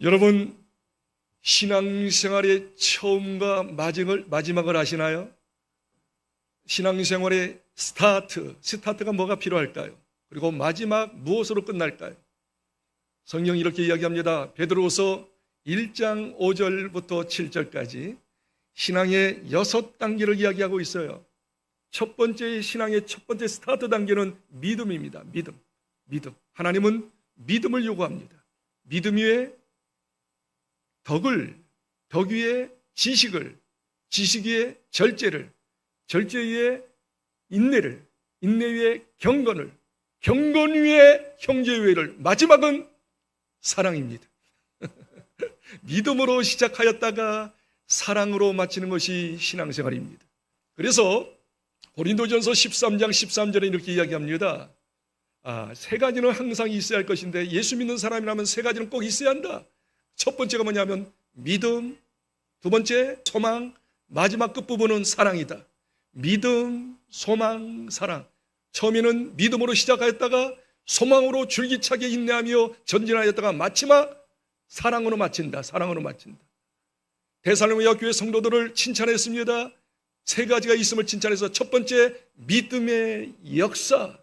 여러분, 신앙생활의 처음과 마지막을 아시나요? 신앙생활의 스타트가 뭐가 필요할까요? 그리고 마지막 무엇으로 끝날까요? 성경이 이렇게 이야기합니다. 베드로후서 1장 5절부터 7절까지 신앙의 6단계를 이야기하고 있어요. 첫 번째 신앙의 첫 번째 스타트 단계는 믿음입니다. 믿음. 하나님은 믿음을 요구합니다. 믿음 위에 덕을, 덕 위에 지식을, 지식 위에 절제를, 절제 위에 인내를, 인내 위에 경건을, 경건 위에 형제회를, 마지막은 사랑입니다. 믿음으로 시작하였다가 사랑으로 마치는 것이 신앙생활입니다. 그래서 고린도전서 13장 13절에 이렇게 이야기합니다. 세 가지는 항상 있어야 할 것인데 예수 믿는 사람이라면 세 가지는 꼭 있어야 한다. 첫 번째가 뭐냐면 믿음, 두 번째 소망, 마지막 끝부분은 사랑이다. 믿음, 소망, 사랑. 처음에는 믿음으로 시작하였다가 소망으로 줄기차게 인내하며 전진하였다가 마지막 사랑으로 마친다. 데살로니가 교회 성도들을 칭찬했습니다. 세 가지가 있음을 칭찬해서 첫 번째 믿음의 역사,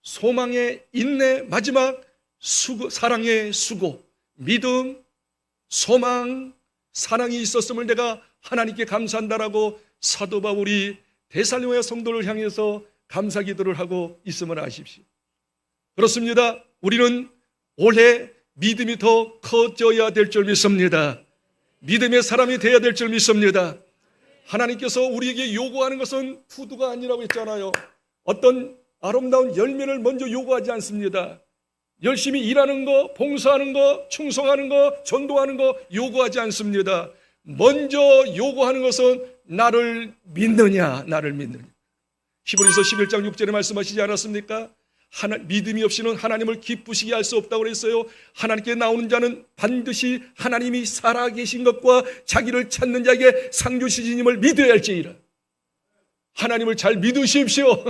소망의 인내, 마지막 사랑의 수고. 믿음, 소망, 사랑이 있었음을 내가 하나님께 감사한다라고 사도 바울이 데살로니가 성도를 향해서 감사 기도를 하고 있음을 아십시오. 그렇습니다. 우리는 올해 믿음이 더 커져야 될 줄 믿습니다. 믿음의 사람이 되어야 될 줄 믿습니다. 하나님께서 우리에게 요구하는 것은 푸드가 아니라고 했잖아요. 어떤 아름다운 열매를 먼저 요구하지 않습니다. 열심히 일하는 거, 봉사하는 거, 충성하는 거, 전도하는 거 요구하지 않습니다. 먼저 요구하는 것은 나를 믿느냐. 히브리서 11장 6절에 말씀하시지 않았습니까? 믿음이 없이는 하나님을 기쁘시게 할 수 없다고 그랬어요. 하나님께 나오는 자는 반드시 하나님이 살아계신 것과 자기를 찾는 자에게 상 주시님을 믿어야 할지니라. 하나님을 잘 믿으십시오.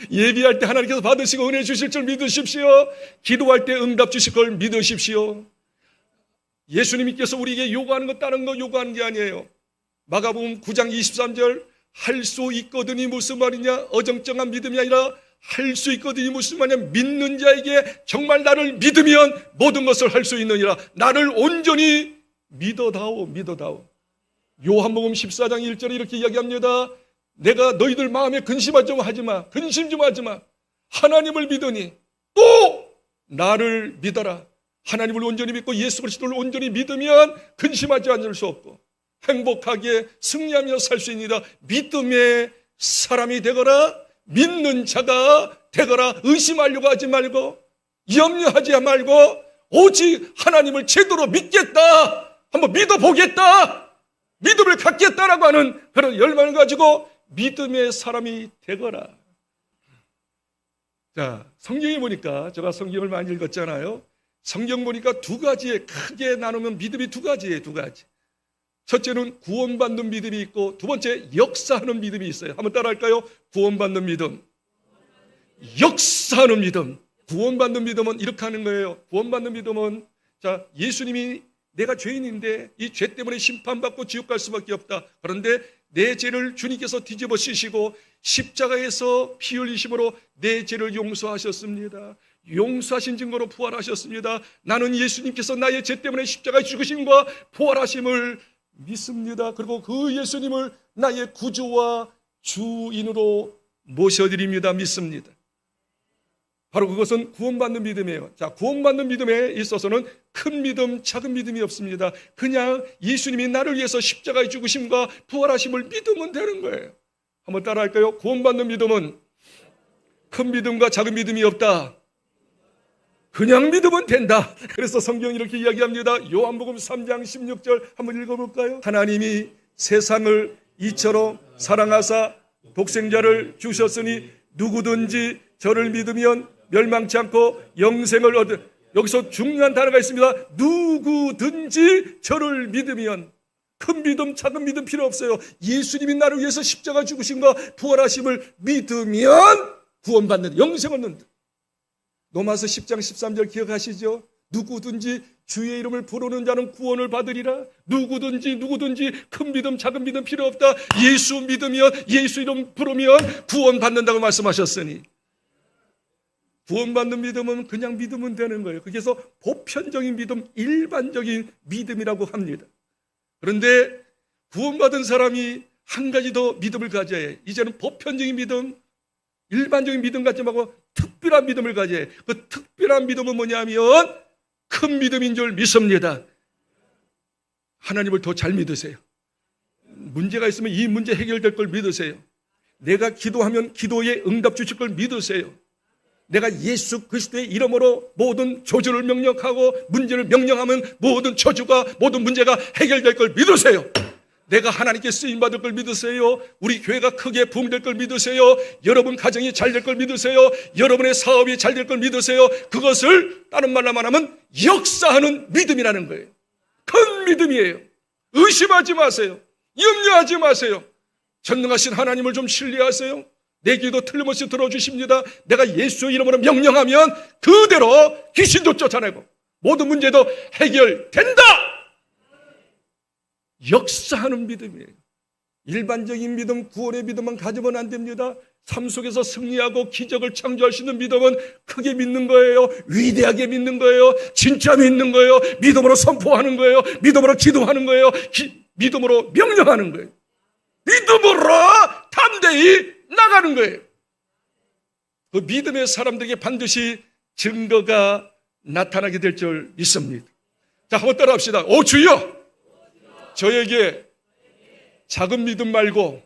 예비할 때 하나님께서 받으시고 은혜 주실 줄 믿으십시오. 기도할 때 응답 주실 걸 믿으십시오. 예수님께서 우리에게 요구하는 것 다른 거 요구하는 게 아니에요. 마가복음 9장 23절 할 수 있거든이 무슨 말이냐? 어정쩡한 믿음이 아니라 할 수 있거든이 무슨 말이냐? 믿는 자에게 정말 나를 믿으면 모든 것을 할 수 있느니라. 나를 온전히 믿어다오. 요한복음 14장 1절에 이렇게 이야기합니다. 내가 너희들 마음에 근심 좀 하지 마. 하나님을 믿으니 또 나를 믿어라. 하나님을 온전히 믿고 예수 그리스도를 온전히 믿으면 근심하지 않을 수 없고 행복하게 승리하며 살 수 있습니다. 믿음의 사람이 되거라. 믿는 자가 되거라. 의심하려고 하지 말고 염려하지 말고 오직 하나님을 제대로 믿겠다. 한번 믿어보겠다. 믿음을 갖겠다라고 하는 그런 열망을 가지고 믿음의 사람이 되거라. 자, 성경에 보니까 제가 성경을 많이 읽었잖아요. 성경 보니까 두 가지에 크게 나누면 믿음이 두 가지예요. 첫째는 구원받는 믿음이 있고 두 번째 역사하는 믿음이 있어요. 한번 따라할까요? 구원받는 믿음, 역사하는 믿음. 구원받는 믿음은 이렇게 하는 거예요. 구원받는 믿음은 예수님이 내가 죄인인데 이 죄 때문에 심판받고 지옥 갈 수밖에 없다. 그런데 내 죄를 주님께서 뒤집어 씌시고 십자가에서 피 흘리심으로 내 죄를 용서하셨습니다. 용서하신 증거로 부활하셨습니다. 나는 예수님께서 나의 죄 때문에 십자가에 죽으심과 부활하심을 믿습니다. 그리고 그 예수님을 나의 구주와 주인으로 모셔드립니다. 믿습니다. 바로 그것은 구원받는 믿음이에요. 자, 구원받는 믿음에 있어서는 큰 믿음, 작은 믿음이 없습니다. 그냥 예수님이 나를 위해서 십자가에 죽으심과 부활하심을 믿으면 되는 거예요. 한번 따라할까요? 구원받는 믿음은 큰 믿음과 작은 믿음이 없다. 그냥 믿으면 된다. 그래서 성경이 이렇게 이야기합니다. 요한복음 3장 16절 한번 읽어볼까요? 하나님이 세상을 이처럼 사랑하사 독생자를 주셨으니 누구든지 저를 믿으면 멸망치 않고 영생을 얻을. 여기서 중요한 단어가 있습니다. 누구든지 저를 믿으면. 큰 믿음, 작은 믿음 필요 없어요. 예수님이 나를 위해서 십자가 죽으심과 부활하심을 믿으면 구원받는, 영생 얻는다. 로마서 10장 13절 기억하시죠? 누구든지 주의 이름을 부르는 자는 구원을 받으리라. 누구든지 큰 믿음 작은 믿음 필요 없다. 예수 믿으면, 예수 이름 부르면 구원 받는다고 말씀하셨으니, 구원받는 믿음은 그냥 믿으면 되는 거예요. 그래서 보편적인 믿음, 일반적인 믿음이라고 합니다. 그런데 구원받은 사람이 한 가지 더 믿음을 가져야 해. 이제는 보편적인 믿음, 일반적인 믿음 갖지 말고 특별한 믿음을 가져야 해. 그 특별한 믿음은 뭐냐면 큰 믿음인 줄 믿습니다. 하나님을 더 잘 믿으세요. 문제가 있으면 이 문제 해결될 걸 믿으세요. 내가 기도하면 기도에 응답 주실 걸 믿으세요. 내가 예수 그리스도의 이름으로 모든 저주를 명령하고 문제를 명령하면 모든 저주가, 모든 문제가 해결될 걸 믿으세요. 내가 하나님께 쓰임받을 걸 믿으세요. 우리 교회가 크게 부흥될 걸 믿으세요. 여러분 가정이 잘 될 걸 믿으세요. 여러분의 사업이 잘 될 걸 믿으세요. 그것을 다른 말로 말하면 역사하는 믿음이라는 거예요. 큰 믿음이에요. 의심하지 마세요. 염려하지 마세요. 전능하신 하나님을 좀 신뢰하세요. 내 기도 틀림없이 들어주십니다. 내가 예수 이름으로 명령하면 그대로 귀신도 쫓아내고 모든 문제도 해결된다. 역사하는 믿음이에요. 일반적인 믿음, 구원의 믿음만 가지면 안 됩니다. 삶 속에서 승리하고 기적을 창조할 수 있는 믿음은 크게 믿는 거예요. 위대하게 믿는 거예요. 진짜 믿는 거예요. 믿음으로 선포하는 거예요. 믿음으로 기도하는 거예요. 믿음으로 명령하는 거예요. 믿음으로 담대히 나가는 거예요. 그 믿음의 사람들에게 반드시 증거가 나타나게 될 줄 믿습니다. 자, 한번 따라합시다. 오 주여, 저에게 작은 믿음 말고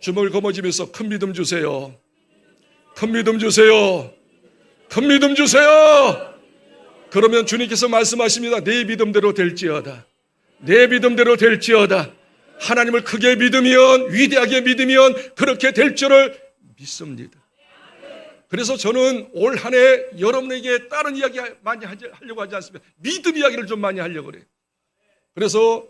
주먹을 거머쥐면서 큰 믿음 주세요. 큰 믿음 주세요. 큰 믿음 주세요. 그러면 주님께서 말씀하십니다. 내 믿음대로 될지어다. 내 믿음대로 될지어다. 하나님을 크게 믿으면, 위대하게 믿으면 그렇게 될 줄을 믿습니다. 그래서 저는 올 한 해 여러분에게 다른 이야기 많이 하려고 하지 않습니다. 믿음 이야기를 좀 많이 하려고 그래요. 그래서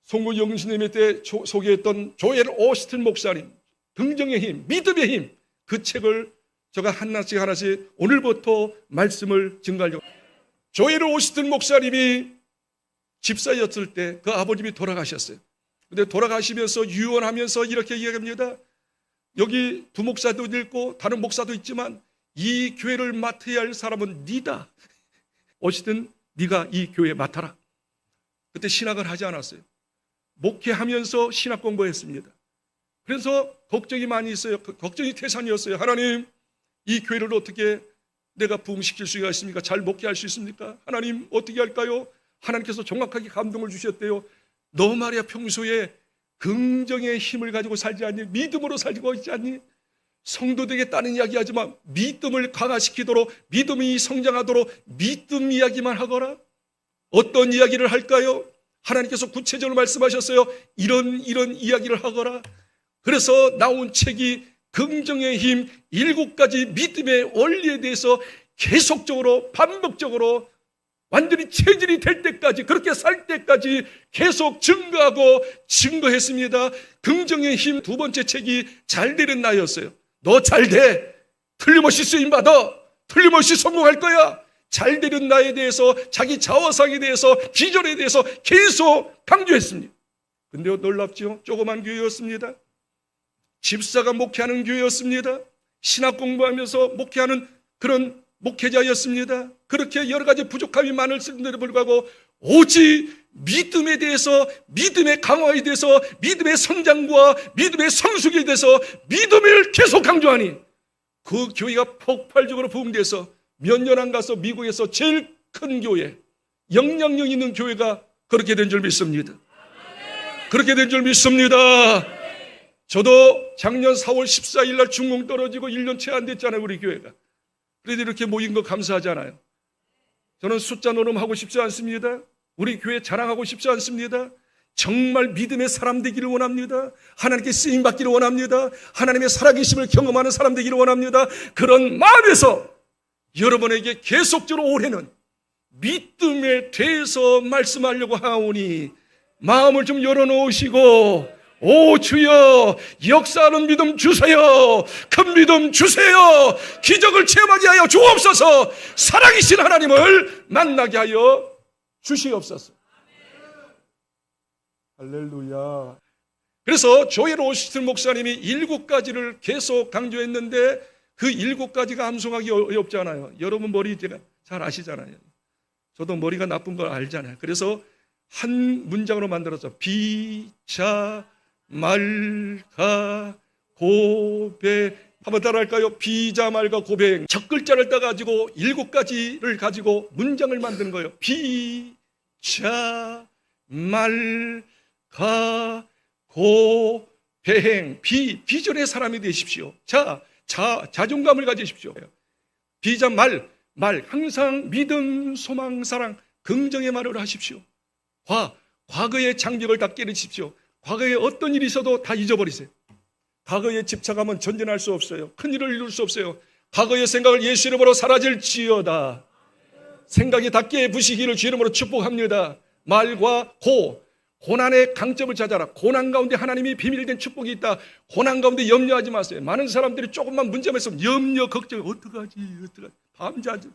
송구 영신님의 때 소개했던 조엘 오스틴 목사님, 긍정의 힘, 믿음의 힘, 그 책을 제가 하나씩 오늘부터 말씀을 증가하려고. 조엘 오스틴 목사님이 집사였을 때 그 아버님이 돌아가셨어요. 근데 돌아가시면서 유언하면서 이렇게 이야기합니다. 여기 두 목사도 있고 다른 목사도 있지만 이 교회를 맡아야 할 사람은 네다. 어쨌든 네가 이 교회 맡아라. 그때 신학을 하지 않았어요. 목회하면서 신학 공부했습니다. 그래서 걱정이 많이 있어요. 걱정이 태산이었어요. 하나님, 이 교회를 어떻게 내가 부흥시킬 수가 있습니까? 잘 목회할 수 있습니까? 하나님, 어떻게 할까요? 하나님께서 정확하게 감동을 주셨대요. 너 말이야 평소에 긍정의 힘을 가지고 살지 않니? 믿음으로 살고 있지 않니? 성도들에게 다른 이야기 하지만 믿음을 강화시키도록, 믿음이 성장하도록 믿음 이야기만 하거라. 어떤 이야기를 할까요? 하나님께서 구체적으로 말씀하셨어요. 이런 이야기를 하거라. 그래서 나온 책이 긍정의 힘 7가지 믿음의 원리에 대해서 계속적으로 반복적으로 완전히 체질이 될 때까지, 그렇게 살 때까지 계속 증거하고 증거했습니다. 긍정의 힘 2번째 책이 잘 되는 나였어요. 너 잘 돼. 틀림없이 쓰임받아. 틀림없이 성공할 거야. 잘 되는 나에 대해서, 자기 자화상에 대해서, 비전에 대해서 계속 강조했습니다. 근데 놀랍죠? 조그만 교회였습니다. 집사가 목회하는 교회였습니다. 신학 공부하면서 목회하는 그런 목회자였습니다. 그렇게 여러 가지 부족함이 많을지에도 불구하고 오직 믿음에 대해서, 믿음의 강화에 대해서, 믿음의 성장과 믿음의 성숙에 대해서 믿음을 계속 강조하니 그 교회가 폭발적으로 부흥돼서 몇 년 안 가서 미국에서 제일 큰 교회, 영향력 있는 교회가 그렇게 된 줄 믿습니다. 그렇게 된 줄 믿습니다. 저도 작년 4월 14일 날 중공 떨어지고 1년 채 안 됐잖아요, 우리 교회가. 그래도 이렇게 모인 거 감사하잖아요. 저는 숫자 노름하고 싶지 않습니다. 우리 교회 자랑하고 싶지 않습니다. 정말 믿음의 사람 되기를 원합니다. 하나님께 쓰임받기를 원합니다. 하나님의 살아계심을 경험하는 사람 되기를 원합니다. 그런 마음에서 여러분에게 계속적으로 올해는 믿음에 대해서 말씀하려고 하오니 마음을 좀 열어놓으시고 오 주여, 역사하는 믿음 주세요. 큰 믿음 주세요. 기적을 체험하게 하여 주옵소서. 살아계신 하나님을 만나게 하여 주시옵소서. 할렐루야. 그래서 조엘 오스틴 목사님이 7가지를 계속 강조했는데 그 7가지가 암송하기 어렵잖아요. 여러분 머리 제가 잘 아시잖아요. 저도 머리가 나쁜 걸 알잖아요. 그래서 한 문장으로 만들어서 비자 말가 고백, 한번 따라할까요? 비자 말가 고백. 첫 글자를 따가지고 7가지를 가지고 문장을 만드는 거예요. 비자 말가 고백. 비전의 사람이 되십시오. 자존감을 가지십시오. 비자 말, 항상 믿음, 소망, 사랑, 긍정의 말을 하십시오. 과거의 장벽을 다 깨르십시오. 과거에 어떤 일이 있어도 다 잊어버리세요. 과거에 집착하면 전진할 수 없어요. 큰일을 이룰 수 없어요. 과거의 생각을 예수 이름으로 사라질지어다. 생각이 다 깨부시기를 주 이름으로 축복합니다. 말과 고난의 강점을 찾아라. 고난 가운데 하나님이 비밀된 축복이 있다. 고난 가운데 염려하지 마세요. 많은 사람들이 조금만 문제만 있으면 염려, 걱정, 어떡하지? 밤자지.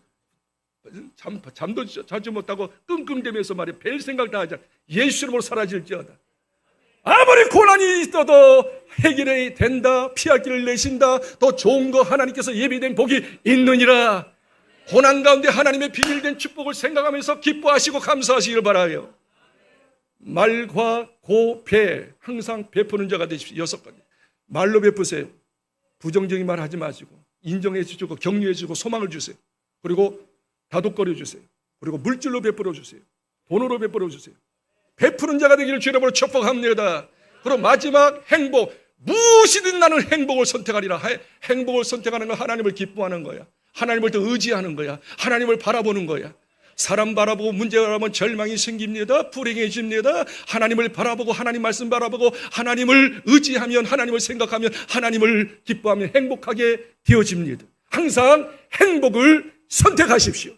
잠도 자지 못하고 끙끙대면서 말이야. 별 생각 다 하자. 예수 이름으로 사라질지어다. 아무리 고난이 있어도 해결이 된다. 피할 길을 내신다. 더 좋은 거 하나님께서 예비된 복이 있느니라. 고난 가운데 하나님의 비밀된 축복을 생각하면서 기뻐하시고 감사하시길 바라요. 말과 고배, 항상 베푸는 자가 되십시오. 6가지. 말로 베푸세요. 부정적인 말 하지 마시고 인정해 주시고 격려해 주시고 소망을 주세요. 그리고 다독거려 주세요. 그리고 물질로 베풀어 주세요. 돈으로 베풀어 주세요. 베푸는 자가 되기를 주 이름으로 축복합니다. 그리고 마지막 행복. 무엇이든 나는 행복을 선택하리라. 행복을 선택하는 건 하나님을 기뻐하는 거야. 하나님을 더 의지하는 거야. 하나님을 바라보는 거야. 사람 바라보고 문제 바라보면 절망이 생깁니다. 불행해집니다. 하나님을 바라보고 하나님 말씀 바라보고 하나님을 의지하면, 하나님을 생각하면, 하나님을 기뻐하면 행복하게 되어집니다. 항상 행복을 선택하십시오.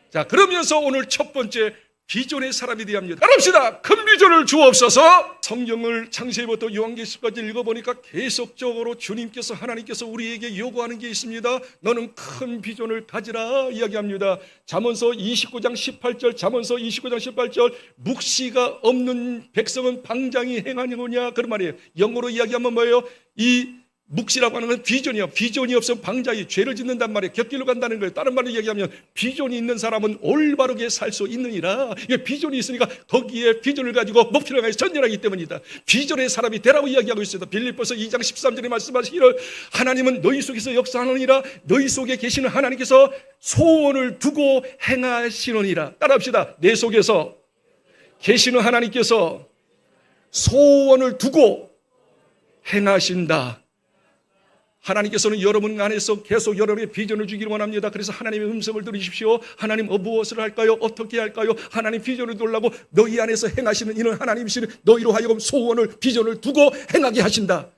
자, 그러면서 오늘 첫 번째 비전의 사람이 되어야 합니다. 따라합시다. 큰 비전을 주옵소서. 성경을 창세기부터 요한계시까지 읽어보니까 계속적으로 주님께서, 하나님께서 우리에게 요구하는 게 있습니다. 너는 큰 비전을 가지라 이야기합니다. 잠언서 29장 18절, 잠언서 29장 18절, 묵시가 없는 백성은 방장이 행하느냐 그런 말이에요. 영어로 이야기하면 뭐예요? 이 묵시라고 하는 건 비전이요. 비전이 없으면 방자이 죄를 짓는단 말이에요. 곁길로 간다는 거예요. 다른 말로 얘기하면 비전이 있는 사람은 올바르게 살 수 있느니라. 이게 비전이 있으니까 거기에 비전을 가지고 목표를 가지고 전진하기 때문이다. 비전의 사람이 되라고 이야기하고 있습니다. 빌립보서 2장 13절에 말씀하시기를 하나님은 너희 속에서 역사하느니라. 너희 속에 계시는 하나님께서 소원을 두고 행하시느니라. 따라합시다. 내 속에서 계시는 하나님께서 소원을 두고 행하신다. 하나님께서는 여러분 안에서 계속 여러분의 비전을 주기를 원합니다. 그래서 하나님의 음성을 들으십시오. 하나님 무엇을 할까요? 어떻게 할까요? 하나님 비전을 두려고 너희 안에서 행하시는 이는 하나님이시는 너희로 하여금 소원을 비전을 두고 행하게 하신다.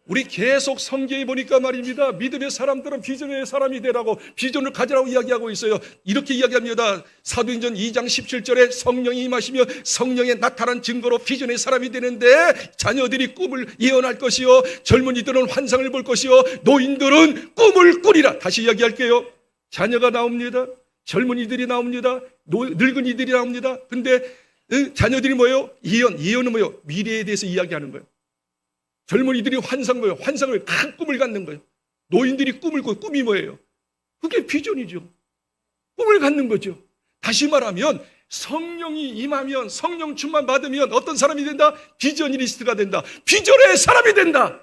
우리 계속 성경에 보니까 말입니다. 믿음의 사람들은 비전의 사람이 되라고, 비전을 가지라고 이야기하고 있어요. 이렇게 이야기합니다. 사도행전 2장 17절에 성령이 임하시며 성령의 나타난 증거로 비전의 사람이 되는데 자녀들이 꿈을 예언할 것이요, 젊은이들은 환상을 볼 것이요, 노인들은 꿈을 꾸리라. 다시 이야기할게요. 자녀가 나옵니다. 젊은이들이 나옵니다. 늙은이들이 나옵니다. 근데 자녀들이 뭐예요? 예언은 뭐예요? 미래에 대해서 이야기하는 거예요. 젊은이들이 환상을, 큰 꿈을 갖는 거예요. 노인들이 꿈을 꿔요. 꿈이 뭐예요? 그게 비전이죠. 꿈을 갖는 거죠. 다시 말하면 성령이 임하면, 성령 충만 받으면 어떤 사람이 된다? 비전리스트가 된다. 비전의 사람이 된다.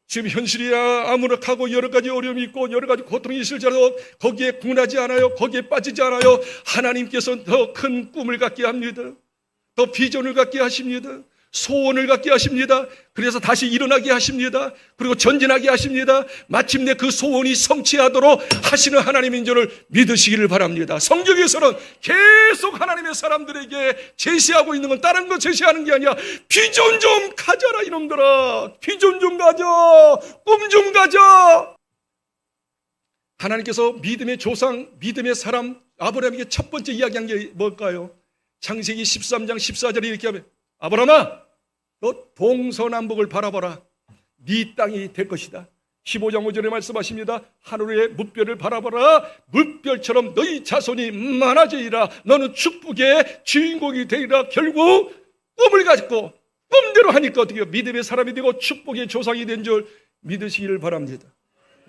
지금 현실이 암울하고 여러 가지 어려움이 있고 여러 가지 고통이 있을지라도 거기에 분하지 않아요. 거기에 빠지지 않아요. 하나님께서 더 큰 꿈을 갖게 합니다. 더 비전을 갖게 하십니다. 소원을 갖게 하십니다. 그래서 다시 일어나게 하십니다. 그리고 전진하게 하십니다. 마침내 그 소원이 성취하도록 하시는 하나님인 줄을 믿으시기를 바랍니다. 성경에서는 계속 하나님의 사람들에게 제시하고 있는 건 다른 거 제시하는 게 아니라 비전 좀 가져라 이놈들아. 비전 좀 가져. 꿈 좀 가져. 하나님께서 믿음의 조상, 믿음의 사람 아브라함에게 첫 번째 이야기한 게 뭘까요? 창세기 13장 14절에 이렇게 하면 아브라함아, 너 동서남북을 바라봐라. 네 땅이 될 것이다. 15장 5절에 말씀하십니다. 하늘의 무별을 바라봐라. 무별처럼 너희 자손이 많아지리라. 너는 축복의 주인공이 되리라. 결국 꿈을 가지고 꿈대로 하니까 어떻게 해요? 믿음의 사람이 되고 축복의 조상이 된 줄 믿으시기를 바랍니다.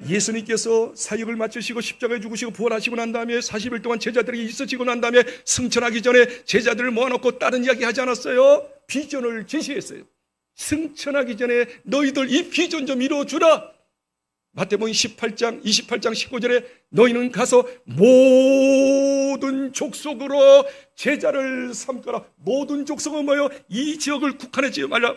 예수님께서 사역을 마치시고 십자가에 죽으시고 부활하시고 난 다음에 40일 동안 제자들에게 있으시고 난 다음에 승천하기 전에 제자들을 모아놓고 다른 이야기 하지 않았어요? 비전을 제시했어요. 승천하기 전에 너희들 이 비전 좀 이루어주라. 마태복음 28장 19절에 너희는 가서 모든 족속으로 제자를 삼거라. 모든 족속은 뭐예요? 이 지역을 국한하지 말라.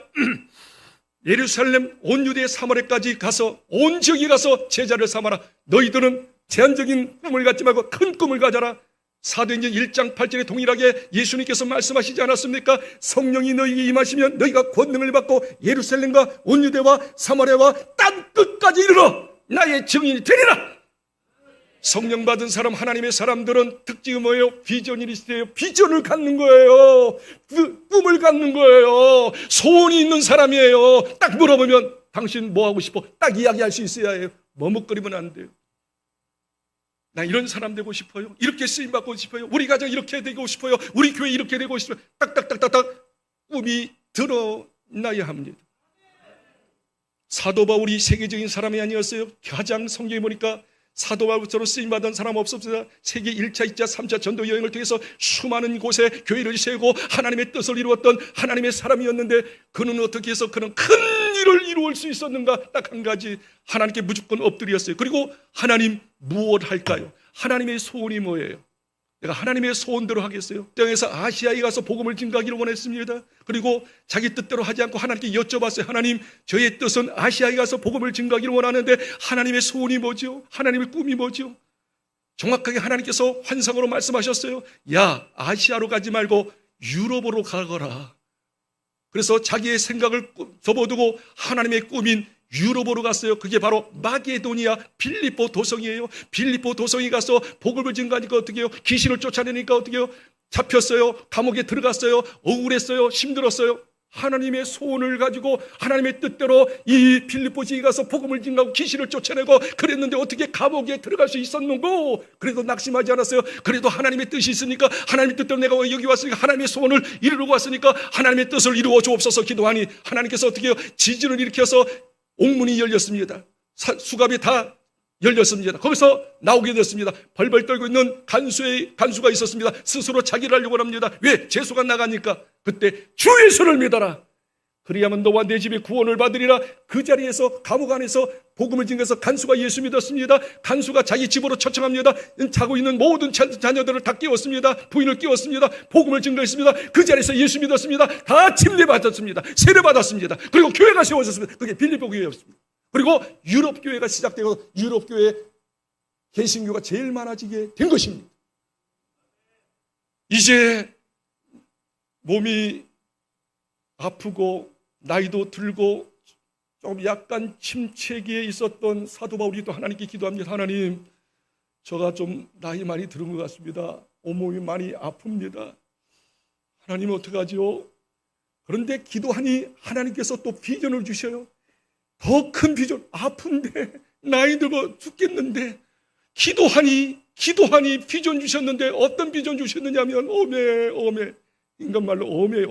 예루살렘 온 유대 사마리아까지 가서 온 지역에 가서 제자를 삼아라. 너희들은 제한적인 꿈을 갖지 말고 큰 꿈을 가져라. 사도행전 1장 8절에 동일하게 예수님께서 말씀하시지 않았습니까? 성령이 너희에게 임하시면 너희가 권능을 받고 예루살렘과 온 유대와 사마리아와 땅 끝까지 이르러 나의 증인이 되리라. 성령 받은 사람, 하나님의 사람들은 특징이 뭐예요? 비전이리스트예요. 비전을 갖는 거예요. 꿈을 갖는 거예요. 소원이 있는 사람이에요. 딱 물어보면 당신 뭐 하고 싶어? 딱 이야기할 수 있어야 해요. 머뭇거리면 안 돼요. 나 이런 사람 되고 싶어요. 이렇게 쓰임 받고 싶어요. 우리 가정 이렇게 되고 싶어요. 우리 교회 이렇게 되고 싶어요. 딱딱딱딱딱 꿈이 드러나야 합니다. 사도 바울이 세계적인 사람이 아니었어요. 가장 성경에 보니까 사도 바울처럼 쓰임받은 사람 없었습니다. 세계 1차, 2차, 3차 전도 여행을 통해서 수많은 곳에 교회를 세우고 하나님의 뜻을 이루었던 하나님의 사람이었는데 그는 어떻게 해서 그런 큰 일을 이루을 수 있었는가? 딱 한 가지, 하나님께 무조건 엎드렸어요. 그리고 하나님 무엇 할까요? 하나님의 소원이 뭐예요? 내가 하나님의 소원대로 하겠어요? 땅에서 아시아에 가서 복음을 증가하기를 원했습니다. 그리고 자기 뜻대로 하지 않고 하나님께 여쭤봤어요. 하나님, 저의 뜻은 아시아에 가서 복음을 증가하기를 원하는데 하나님의 소원이 뭐죠? 하나님의 꿈이 뭐죠? 정확하게 하나님께서 환상으로 말씀하셨어요. 야, 아시아로 가지 말고 유럽으로 가거라. 그래서 자기의 생각을 접어두고 하나님의 꿈인 유럽으로 갔어요. 그게 바로 마게도니아 빌립보 도성이에요. 빌립보 도성에 가서 복음을 증가하니까 어떻게 해요? 귀신을 쫓아내니까 어떻게 해요? 잡혔어요. 감옥에 들어갔어요. 억울했어요. 힘들었어요. 하나님의 소원을 가지고 하나님의 뜻대로 이 빌립보 지에 가서 복음을 증가하고 귀신을 쫓아내고 그랬는데 어떻게 감옥에 들어갈 수 있었는고? 그래도 낙심하지 않았어요. 그래도 하나님의 뜻이 있으니까 하나님의 뜻대로 내가 여기 왔으니까 하나님의 소원을 이루려고 왔으니까 하나님의 뜻을 이루어 주옵소서 기도하니 하나님께서 어떻게 해요? 지진을 일으켜서 옥문이 열렸습니다. 수갑이 다 열렸습니다. 거기서 나오게 됐습니다. 벌벌 떨고 있는 간수가 있었습니다. 스스로 자기를 하려고 합니다. 왜? 재수가 나가니까. 그때 주 예수를 믿어라. 그리하면 너와 내 집에 구원을 받으리라. 그 자리에서 감옥 안에서 복음을 증거해서 간수가 예수 믿었습니다. 간수가 자기 집으로 초청합니다. 자고 있는 모든 자녀들을 다 깨웠습니다. 부인을 깨웠습니다. 복음을 증거했습니다. 그 자리에서 예수 믿었습니다. 다 침례 받았습니다. 세례 받았습니다. 그리고 교회가 세워졌습니다. 그게 빌립보 교회였습니다. 그리고 유럽 교회가 시작되고 유럽 교회 개신교가 제일 많아지게 된 것입니다. 이제 몸이 아프고 나이도 들고 좀 약간 침체기에 있었던 사도 바울이 또 하나님께 기도합니다. 하나님, 저가 좀 나이 많이 들은 것 같습니다. 온몸이 많이 아픕니다. 하나님 어떡하죠? 그런데 기도하니 하나님께서 또 비전을 주셔요. 더 큰 비전. 아픈데 나이 들고 죽겠는데 기도하니 비전 주셨는데 어떤 비전 주셨느냐면 오메 인간말로 오메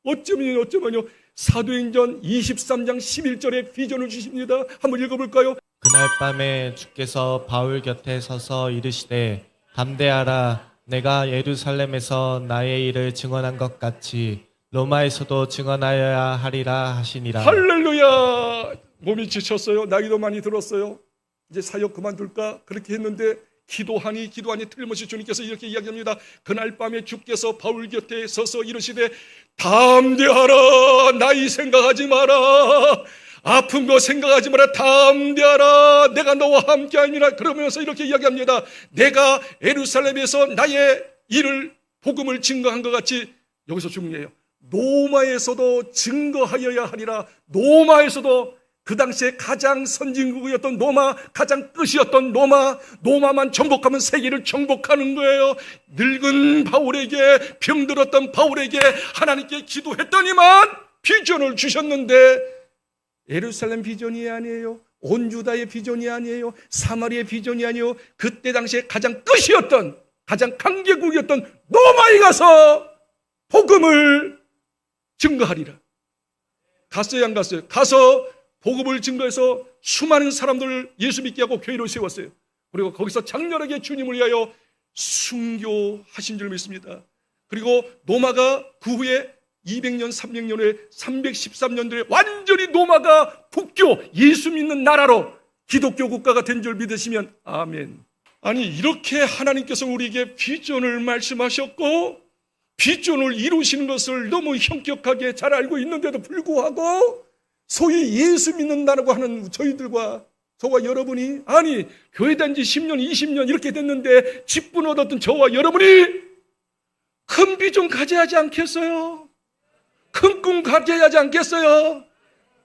어쩌면요 사도행전 23장 11절에 비전을 주십니다. 한번 읽어볼까요? 그날 밤에 주께서 바울 곁에 서서 이르시되 담대하라. 내가 예루살렘에서 나의 일을 증언한 것 같이 로마에서도 증언하여야 하리라 하시니라. 할렐루야. 몸이 지쳤어요. 나이도 많이 들었어요. 이제 사역 그만둘까? 그렇게 했는데 기도하니 틀림없이 주님께서 이렇게 이야기합니다. 그날 밤에 주께서 바울 곁에 서서 이르시되 담대하라. 나이 생각하지 마라. 아픈 거 생각하지 마라. 담대하라. 내가 너와 함께함이라. 그러면서 이렇게 이야기합니다. 내가 예루살렘에서 나의 일을 복음을 증거한 것 같이, 여기서 중요해요, 로마에서도 증거하여야 하리라. 로마에서도 그 당시에 가장 선진국이었던 로마, 가장 끝이었던 로마만 정복하면 세계를 정복하는 거예요. 늙은 바울에게, 병들었던 바울에게 하나님께 기도했더니만 비전을 주셨는데 예루살렘 비전이 아니에요. 온 유다의 비전이 아니에요. 사마리아의 비전이 아니에요. 그때 당시에 가장 끝이었던, 가장 강대국이었던 로마에 가서 복음을 증거하리라. 갔어요, 안 갔어요? 가서 복음을 증거해서 수많은 사람들을 예수 믿게 하고 교회로 세웠어요. 그리고 거기서 장렬하게 주님을 위하여 순교하신 줄 믿습니다. 그리고 로마가 그 후에 200년, 300년에 313년도에 완전히 로마가 국교, 예수 믿는 나라로 기독교 국가가 된 줄 믿으시면 아멘. 아니, 이렇게 하나님께서 우리에게 비전을 말씀하셨고 비전을 이루시는 것을 너무 형격하게 잘 알고 있는데도 불구하고 소위 예수 믿는다고 하는 저희들과 저와 여러분이, 아니 교회 다닌 지 10년, 20년 이렇게 됐는데 직분 얻었던 저와 여러분이 큰 비전 가져야 하지 않겠어요? 큰 꿈 가져야 하지 않겠어요?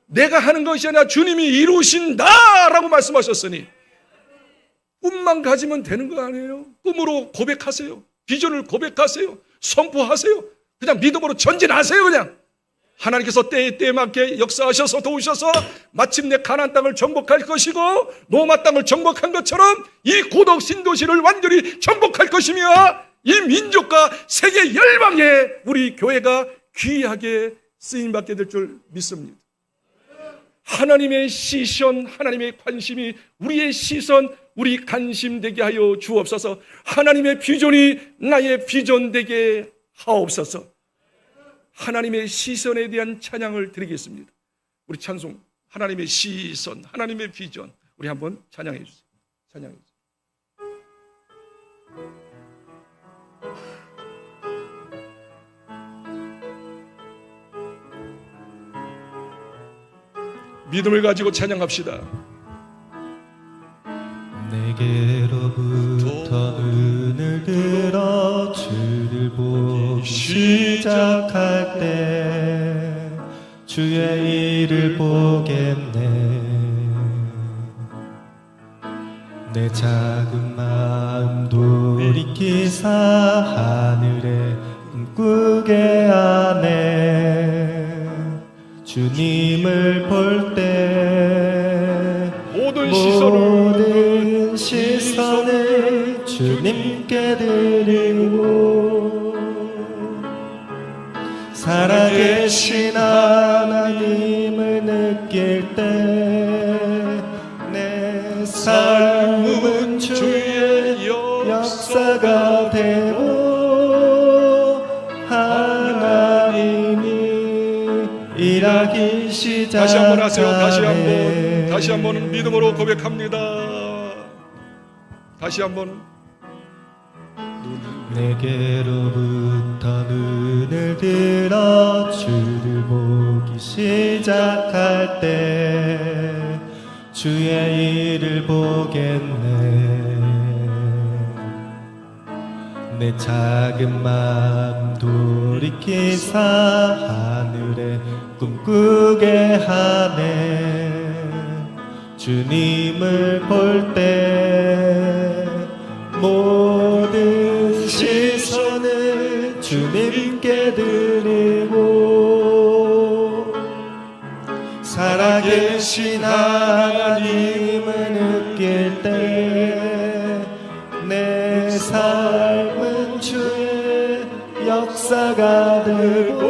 내가 하는 것이 아니라 주님이 이루신다라고 말씀하셨으니 꿈만 가지면 되는 거 아니에요? 꿈으로 고백하세요. 비전을 고백하세요. 선포하세요. 그냥 믿음으로 전진하세요. 그냥 하나님께서 때에 맞게 역사하셔서 도우셔서 마침내 가나안 땅을 정복할 것이고 로마 땅을 정복한 것처럼 이 고독 신도시를 완전히 정복할 것이며 이 민족과 세계 열방에 우리 교회가 귀하게 쓰임받게 될 줄 믿습니다. 하나님의 시선, 하나님의 관심이 우리의 시선, 우리 관심 되게 하여 주옵소서. 하나님의 비전이 나의 비전 되게 하옵소서. 하나님의 시선에 대한 찬양을 드리겠습니다. 우리 찬송, 하나님의 시선, 하나님의 비전, 우리 한번 찬양해 주세요. 찬양해 주세요. 믿음을 가지고 찬양합시다. 내게로부터 눈을 들어 주를 보기 시작할 때 주의 일을 보겠네. 내 작은 마음 돌이키사 하늘에 꿈꾸게 하네. 주님을 볼 때 모든 시선을 주님께 드리고 살아계신 하나님을 느낄 때 내 삶은 주의 역사가 되고 하나님이 일하기 시작하네. 다시 한번 하세요. 다시 한번 믿음으로 고백합니다. 다시 한번. 내게로부터 눈을 들어 주를 보기 시작할 때 주의 일을 보겠네. 내 작은 마음 돌이키사 하늘에 꿈꾸게 하네. 주님을 볼 때 모든 시선을 주님께 드리고 살아계신 하나님을 느낄 때 내 삶은 주의 역사가 되고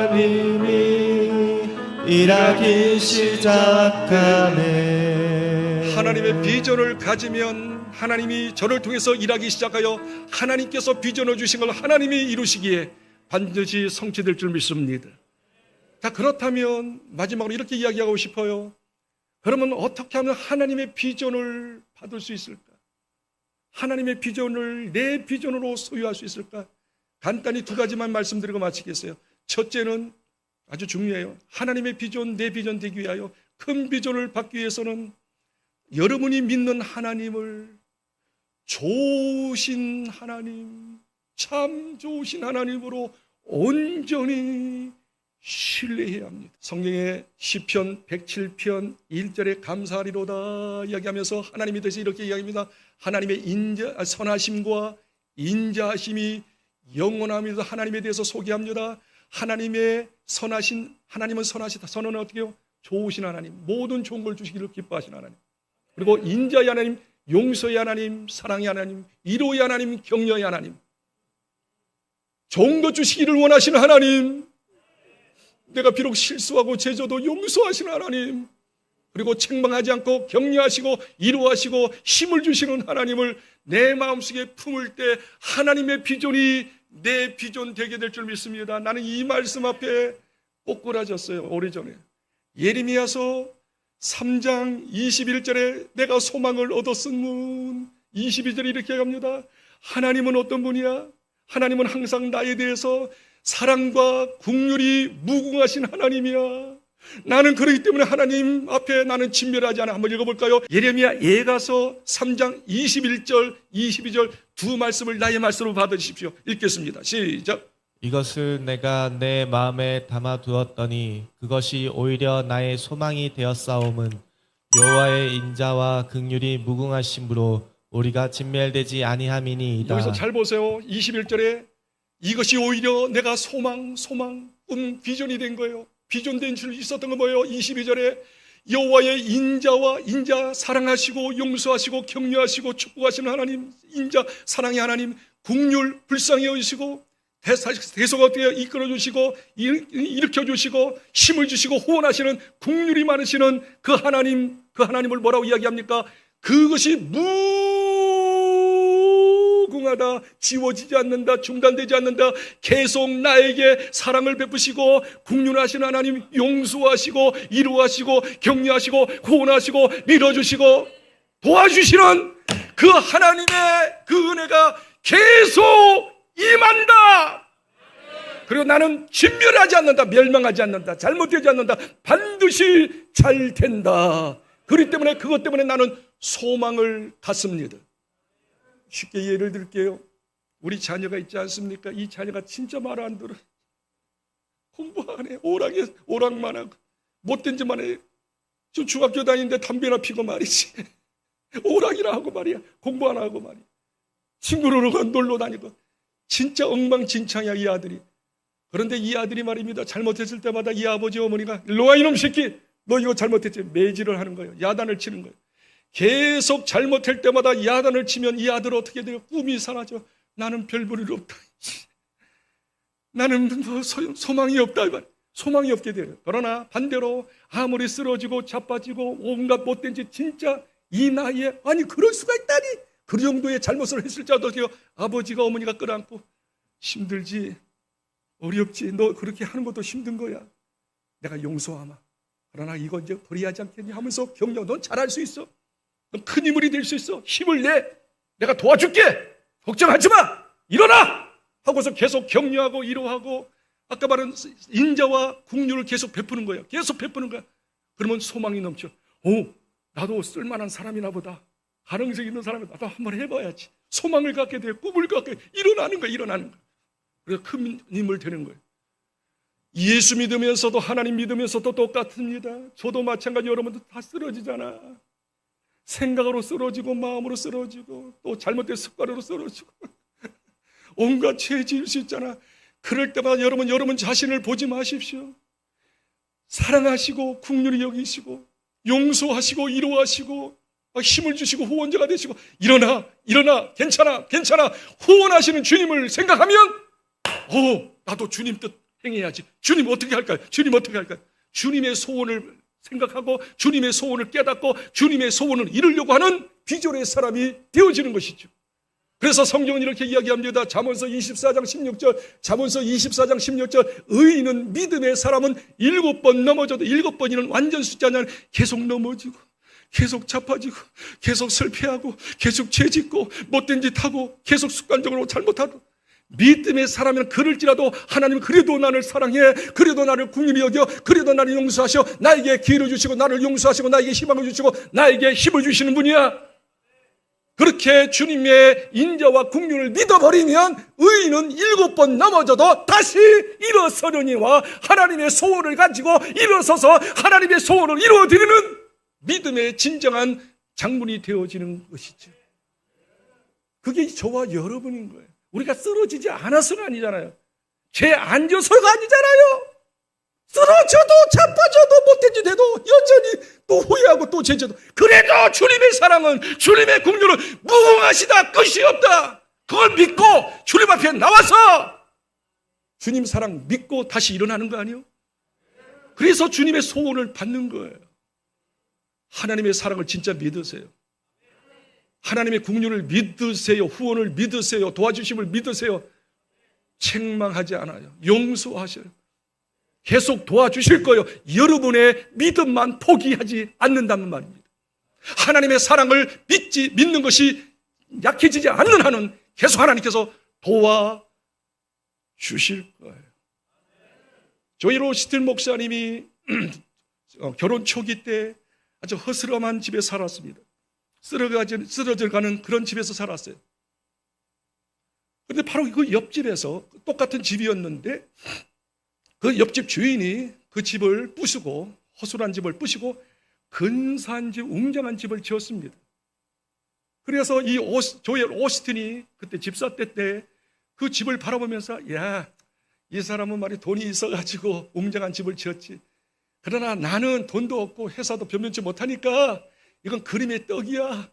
하나님이 일하기 시작하네. 하나님의 비전을 가지면 하나님이 저를 통해서 일하기 시작하여 하나님께서 비전을 주신 걸 하나님이 이루시기에 반드시 성취될 줄 믿습니다. 자, 그렇다면 마지막으로 이렇게 이야기하고 싶어요. 그러면 어떻게 하면 하나님의 비전을 받을 수 있을까? 하나님의 비전을 내 비전으로 소유할 수 있을까? 간단히 두 가지만 말씀드리고 마치겠어요. 첫째는 아주 중요해요. 하나님의 비전, 내 비전 되기 위하여 큰 비전을 받기 위해서는 여러분이 믿는 하나님을 좋으신 하나님, 참 좋으신 하나님으로 온전히 신뢰해야 합니다. 성경의 시편 107편 1절에 감사하리로다 이야기하면서 하나님에 대해서 이렇게 이야기합니다. 하나님의 선하심과 인자하심이 영원함에서 하나님에 대해서 소개합니다. 하나님은 선하시다. 선언은 어떻게 해요? 좋으신 하나님, 모든 좋은 걸 주시기를 기뻐하신 하나님, 그리고 인자의 하나님, 용서의 하나님, 사랑의 하나님, 위로의 하나님, 격려의 하나님, 좋은 것 주시기를 원하시는 하나님, 내가 비록 실수하고 죄져도 용서하시는 하나님, 그리고 책망하지 않고 격려하시고 위로하시고 힘을 주시는 하나님을 내 마음속에 품을 때 하나님의 비전이 내 비전 되게 될 줄 믿습니다. 나는 이 말씀 앞에 꼬꾸라졌어요. 오래전에 예레미야서 3장 21절에 내가 소망을 얻었으면 22절에 이렇게 합니다. 하나님은 어떤 분이야? 하나님은 항상 나에 대해서 사랑과 긍휼이 무궁하신 하나님이야. 나는 그렇기 때문에 하나님 앞에 나는 진멸하지 않아. 한번 읽어볼까요? 예레미야 예가서 3장 21절 22절 두 말씀을 나의 말씀으로 받으십시오. 읽겠습니다. 시작. 이것을 내가 내 마음에 담아두었더니 그것이 오히려 나의 소망이 되었사옴은 여호와의 인자와 긍휼이 무궁하심으로 우리가 진멸되지 아니함이니이다. 여기서 잘 보세요. 21절에 이것이 오히려 내가 소망, 비전이 된 거예요. 비전된 줄 있었던 건 뭐예요? 22절에 여호와의 인자 사랑하시고 용서하시고 격려하시고 축복하시는 하나님, 인자 사랑의 하나님, 긍휼 불쌍히 여기시고 계속 어떻게 이끌어주시고 일으켜주시고 힘을 주시고 호원하시는 긍휼이 많으시는 그 하나님을 뭐라고 이야기합니까? 그것이 무궁하다, 지워지지 않는다, 중단되지 않는다, 계속 나에게 사랑을 베푸시고 긍휼하시는 하나님, 용서하시고 위로하시고 격려하시고 호원하시고 밀어주시고 도와주시는 그 하나님의 그 은혜가 계속 임한다. 그리고 나는 진멸하지 않는다, 멸망하지 않는다, 잘못되지 않는다, 반드시 잘 된다. 그렇기 때문에 그것 때문에 나는 소망을 갖습니다. 쉽게 예를 들게요. 우리 자녀가 있지 않습니까? 이 자녀가 진짜 말 안 들어. 공부 안 해. 오락만 하고 못된 짓만 해. 저 중학교 다니는데 담배나 피고 말이지. 오락이라 하고 말이야. 공부 안 하고 말이야. 친구들하고 놀러 다니고. 진짜 엉망진창이야, 이 아들이. 그런데 이 아들이 말입니다. 잘못했을 때마다 이 아버지 어머니가 일로 와 이놈 새끼, 너 이거 잘못했지. 매질을 하는 거예요. 야단을 치는 거예요. 계속 잘못할 때마다 야단을 치면 이 아들은 어떻게 돼요? 꿈이 사라져. 나는 별 볼일 없다. 나는 뭐 소망이 없다. 소망이 없게 돼요. 그러나 반대로 아무리 쓰러지고 자빠지고 온갖 못된 짓, 진짜 이 나이에 아니 그럴 수가 있다니, 그 정도의 잘못을 했을지라도 어떻게 해요? 아버지가 어머니가 끌어안고 힘들지, 어렵지, 너 그렇게 하는 것도 힘든 거야. 내가 용서하마. 그러나 이거 이제 버리하지 않겠니 하면서 격려. 넌 잘할 수 있어. 넌 큰 인물이 될 수 있어. 힘을 내. 내가 도와줄게. 걱정하지 마. 일어나. 하고서 계속 격려하고 위로하고 아까 말한 인자와 긍휼을 계속 베푸는 거예요. 계속 베푸는 거야. 그러면 소망이 넘쳐. 나도 쓸만한 사람이나 보다. 가능성 있는 사람이 나도 한번 해봐야지. 소망을 갖게 돼. 꿈을 갖게 돼. 일어나는 거야. 그래서 큰 인물 되는 거예요. 예수 믿으면서도 하나님 믿으면서도 똑같습니다. 저도 마찬가지. 여러분도 다 쓰러지잖아. 생각으로 쓰러지고 마음으로 쓰러지고 또 잘못된 습관으로 쓰러지고 온갖 죄 지을 수 있잖아. 그럴 때마다 여러분 자신을 보지 마십시오. 사랑하시고 긍휼히 여기시고 용서하시고 위로하시고 힘을 주시고 후원자가 되시고 일어나 괜찮아 후원하시는 주님을 생각하면 나도 주님 뜻 행해야지. 주님 어떻게 할까요? 주님의 소원을 생각하고 주님의 소원을 깨닫고 주님의 소원을 이루려고 하는 비전의 사람이 되어지는 것이죠. 그래서 성경은 이렇게 이야기합니다. 잠언서 24장 16절 의인은 믿음의 사람은 7번 넘어져도 7번이는 완전 숫자냐. 계속 넘어지고 계속 자빠지고 계속 실패하고 계속 죄짓고 못된 짓 하고 계속 습관적으로 잘못하고 믿음의 사람은 그럴지라도 하나님은 그래도 나를 사랑해, 그래도 나를 긍휼히 여겨, 그래도 나를 용서하셔, 나에게 기회를 주시고 나를 용서하시고 나에게 희망을 주시고 나에게 힘을 주시는 분이야. 그렇게 주님의 인자와 긍휼을 믿어버리면 의인은 7번 넘어져도 다시 일어서려니와 하나님의 소원을 가지고 일어서서 하나님의 소원을 이루어드리는 믿음의 진정한 장문이 되어지는 것이죠. 그게 저와 여러분인 거예요. 우리가 쓰러지지 않아서가 아니잖아요. 죄 앉아서가 아니잖아요. 쓰러져도 자빠져도 못된 짓 해도 여전히 또 후회하고 또 죄져도, 그래도 주님의 사랑은, 주님의 긍휼은 무궁하시다, 끝이 없다. 그걸 믿고 주님 앞에 나와서 주님 사랑 믿고 다시 일어나는 거 아니에요? 그래서 주님의 소원을 받는 거예요. 하나님의 사랑을 진짜 믿으세요. 하나님의 긍휼을 믿으세요. 후원을 믿으세요. 도와주심을 믿으세요. 책망하지 않아요. 용서하셔요. 계속 도와주실 거예요. 여러분의 믿음만 포기하지 않는다는 말입니다. 하나님의 사랑을 믿는 것이 약해지지 않는 한은 계속 하나님께서 도와주실 거예요. 조엘 오스틴 목사님이 결혼 초기 때 아주 허스름한 집에 살았습니다. 쓰러져가는 그런 집에서 살았어요. 그런데 바로 그 옆집에서 똑같은 집이었는데 그 옆집 주인이 그 집을 부수고, 허술한 집을 부시고 근사한 집, 웅장한 집을 지었습니다. 그래서 이 조엘 오스틴이 그때 집사 때 그 집을 바라보면서, 야, 이 사람은 말이 돈이 있어가지고 웅장한 집을 지었지. 그러나 나는 돈도 없고 회사도 변변치 못하니까 이건 그림의 떡이야.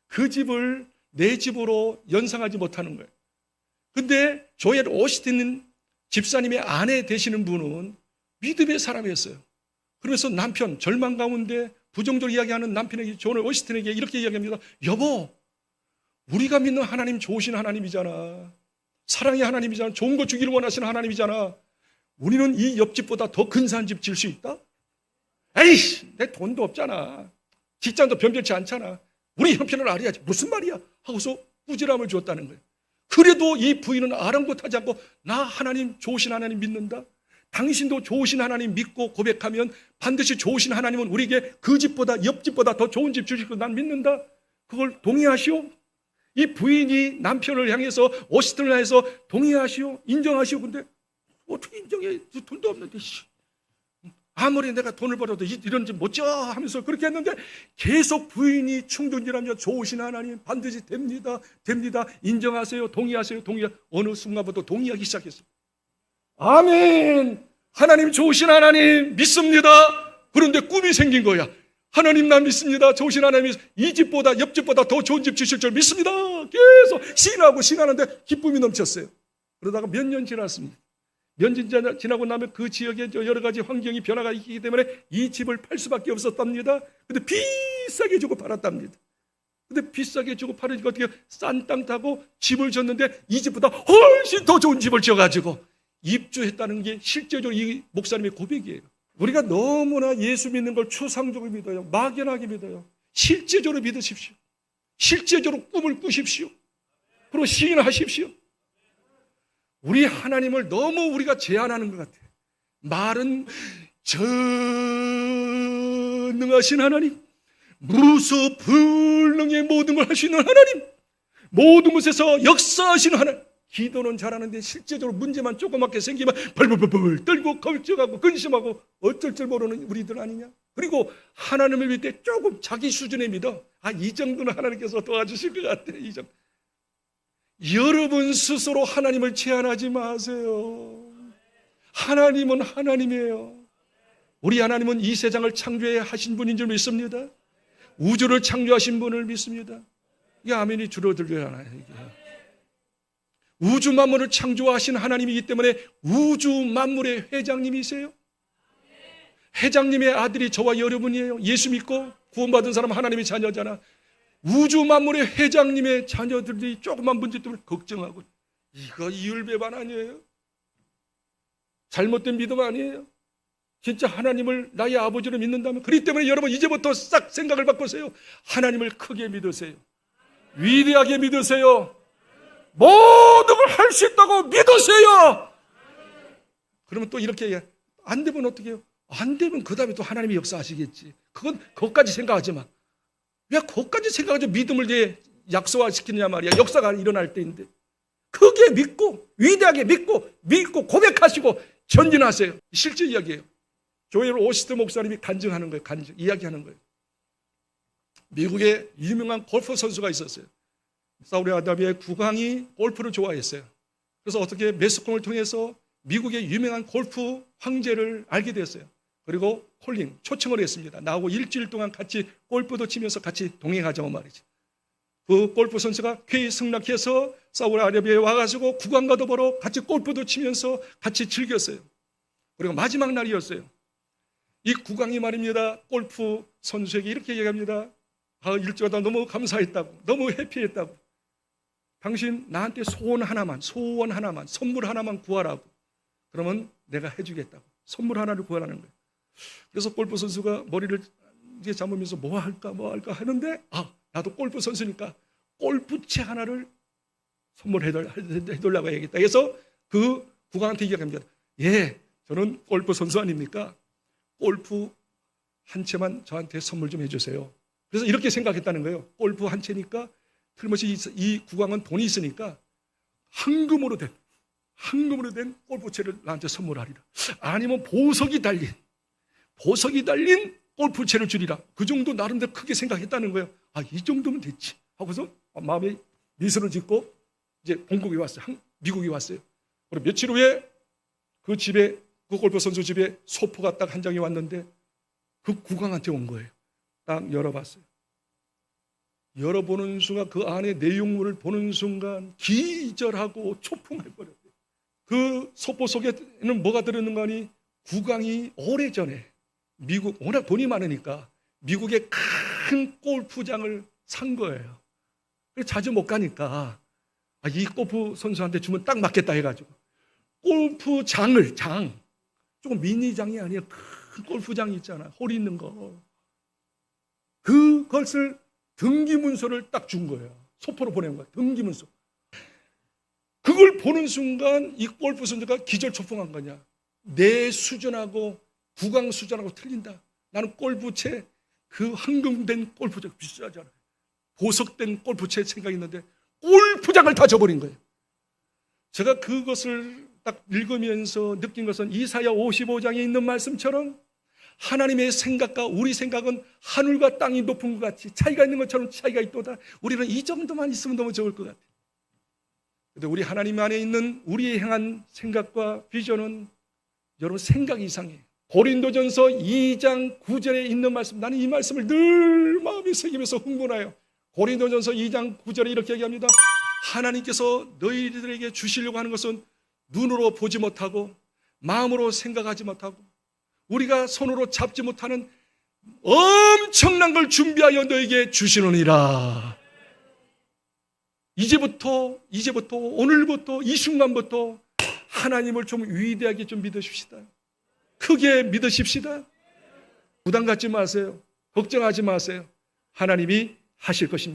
그 집을 내 집으로 연상하지 못하는 거예요. 근데 조엘 오스틴 집사님의 아내 되시는 분은 믿음의 사람이었어요. 그러면서 남편, 절망 가운데 부정적으로 이야기하는 남편에게, 조엘 오스틴에게 이렇게 이야기합니다. 여보, 우리가 믿는 하나님 좋으신 하나님이잖아. 사랑의 하나님이잖아. 좋은 거 주기를 원하시는 하나님이잖아. 우리는 이 옆집보다 더 근사한 집 지을 수 있다? 에이씨, 내 돈도 없잖아. 직장도 변변치 않잖아. 우리 형편을 알아야지. 무슨 말이야? 하고서 꾸지람을 주었다는 거예요. 그래도 이 부인은 아랑곳하지 않고, 나 하나님 좋으신 하나님 믿는다. 당신도 좋으신 하나님 믿고 고백하면 반드시 좋으신 하나님은 우리에게 그 집보다, 옆집보다 더 좋은 집 주실 거 난 믿는다. 그걸 동의하시오? 이 부인이 남편을 향해서, 오스틴을 향해서 동의하시오? 인정하시오? 근데 어떻게 인정해? 돈도 없는데. 아무리 내가 돈을 벌어도 이런 집 못 지어 하면서 그렇게 했는데 계속 부인이 충동질하며, 좋으신 하나님 반드시 됩니다. 인정하세요? 동의하세요? 어느 순간부터 동의하기 시작했어요. 아멘. 하나님 좋으신 하나님 믿습니다. 그런데 꿈이 생긴 거야. 하나님 나 믿습니다. 좋으신 하나님이 이 집보다, 옆집보다 더 좋은 집 주실 줄 믿습니다. 계속 신하는데 기쁨이 넘쳤어요. 그러다가 몇 년 지났습니다. 몇 년 지나고 나면 그 지역에 여러 가지 환경이 변화가 있기 때문에 이 집을 팔 수밖에 없었답니다. 근데 비싸게 주고 팔았답니다. 근데 비싸게 주고 팔으니까 어떻게, 싼 땅 타고 집을 졌는데 이 집보다 훨씬 더 좋은 집을 지어가지고 입주했다는 게 실제적으로 이 목사님의 고백이에요. 우리가 너무나 예수 믿는 걸 추상적으로 믿어요. 막연하게 믿어요. 실제적으로 믿으십시오. 실제적으로 꿈을 꾸십시오. 그리고 시인하십시오. 우리 하나님을 너무 우리가 제한하는 것 같아요. 말은 전능하신 하나님, 무소불능의 모든 걸 할 수 있는 하나님, 모든 곳에서 역사하시는 하나님. 기도는 잘하는데 실제적으로 문제만 조그맣게 생기면 벌벌벌 떨고 걱정하고 근심하고 어쩔 줄 모르는 우리들 아니냐. 그리고 하나님을 믿을 때 조금 자기 수준에 믿어. 이 정도는 하나님께서 도와주실 것 같아. 이 정도. 여러분 스스로 하나님을 제한하지 마세요. 하나님은 하나님이에요. 우리 하나님은 이 세상을 창조해 하신 분인 줄 믿습니다. 우주를 창조하신 분을 믿습니다. 이게 아멘이 줄어들잖아요. 이게. 우주 만물을 창조하신 하나님이기 때문에 우주 만물의 회장님이세요. 회장님의 아들이 저와 여러분이에요. 예수 믿고 구원받은 사람 하나님의 자녀잖아. 우주 만물의 회장님의 자녀들이 조그만 문제 때문에 걱정하고, 이거 이율배반 아니에요? 잘못된 믿음 아니에요? 진짜 하나님을 나의 아버지로 믿는다면, 그렇기 때문에 여러분 이제부터 싹 생각을 바꾸세요. 하나님을 크게 믿으세요. 위대하게 믿으세요. 모든 걸 할 수 있다고 믿으세요. 그러면 또 이렇게 얘기해. 안 되면 어떻게 해요? 안 되면 그 다음에 또 하나님이 역사하시겠지. 그것까지 생각하지 마. 왜 그것까지 생각하지? 믿음을 이제 약소화시키느냐 말이야. 역사가 일어날 때인데. 크게 믿고, 위대하게 믿고 고백하시고 전진하세요. 실제 이야기예요. 조엘 오스틴 목사님이 간증하는 거예요. 이야기하는 거예요. 미국에 유명한 골프 선수가 있었어요. 사우디아라비아의 국왕이 골프를 좋아했어요. 그래서 어떻게 매스컴을 통해서 미국의 유명한 골프 황제를 알게 됐어요. 그리고 콜링, 초청을 했습니다. 나하고 일주일 동안 같이 골프도 치면서 같이 동행하자고 말이죠. 그 골프 선수가 쾌히 승낙해서 사우디아라비아에 와가지고 국왕과 더불어 같이 골프도 치면서 같이 즐겼어요. 그리고 마지막 날이었어요. 이 국왕이 말입니다. 골프 선수에게 이렇게 얘기합니다. 일주일 동안 너무 감사했다고, 너무 해피했다고. 당신 나한테 소원 하나만, 선물 하나만 구하라고. 그러면 내가 해주겠다고. 선물 하나를 구하라는 거예요. 그래서 골프 선수가 머리를 이제 잡으면서 뭐 할까 하는데, 나도 골프 선수니까 골프채 하나를 선물해달라고 해야겠다. 그래서 그 국왕한테 얘기합니다. 예, 저는 골프 선수 아닙니까? 골프 한 채만 저한테 선물 좀 해주세요. 그래서 이렇게 생각했다는 거예요. 골프 한 채니까 틀림없이 이 국왕은 돈이 있으니까 황금으로 된 골프채를 나한테 선물하리라. 아니면 보석이 달린 골프채를 주리라. 그 정도 나름대로 크게 생각했다는 거예요. 이 정도면 됐지 하고서 마음에 미소를 짓고 이제 본국에 왔어요. 미국에 왔어요. 그리고 며칠 후에 그 집에, 그 골프 선수 집에 소포가 딱 한 장이 왔는데 그 국왕한테 온 거예요. 딱 열어봤어요. 열어보는 순간 그 안에 내용물을 보는 순간 기절하고 초풍할 뻔했어요. 그 소포 속에는 뭐가 들었는가 하니 국왕이 오래전에 미국, 워낙 돈이 많으니까 미국의 큰 골프장을 산 거예요. 자주 못 가니까 이 골프 선수한테 주면 딱 맞겠다 해가지고 골프장을, 조금 미니장이 아니라 큰 골프장이 있잖아, 홀 있는 거. 그것을 등기문서를 딱 준 거예요. 소포로 보낸 거예요. 등기문서. 그걸 보는 순간 이 골프 선수가 기절초풍한 거냐. 내 수준하고 국왕 수준하고 틀린다. 나는 골프채, 그 황금된 골프채 비싸잖아요. 보석된 골프채 생각이 있는데 골프장을 다 줘버린 거예요. 제가 그것을 딱 읽으면서 느낀 것은 이사야 55장에 있는 말씀처럼 하나님의 생각과 우리 생각은 하늘과 땅이 높은 것 같이 차이가 있는 것처럼 차이가 있도다. 우리는 이 정도만 있으면 너무 좋을 것 같아요. 그런데 우리 하나님 안에 있는 우리의 향한 생각과 비전은 여러분 생각 이상이에요. 고린도전서 2장 9절에 있는 말씀, 나는 이 말씀을 늘 마음에 새기면서 흥분해요. 고린도전서 2장 9절에 이렇게 얘기합니다. 하나님께서 너희들에게 주시려고 하는 것은 눈으로 보지 못하고 마음으로 생각하지 못하고 우리가 손으로 잡지 못하는 엄청난 걸 준비하여 너에게 주시느니라. 이제부터 오늘부터 이 순간부터 하나님을 좀 위대하게 좀 믿으십시다. 크게 믿으십시다. 부담 갖지 마세요. 걱정하지 마세요. 하나님이 하실 것입니다.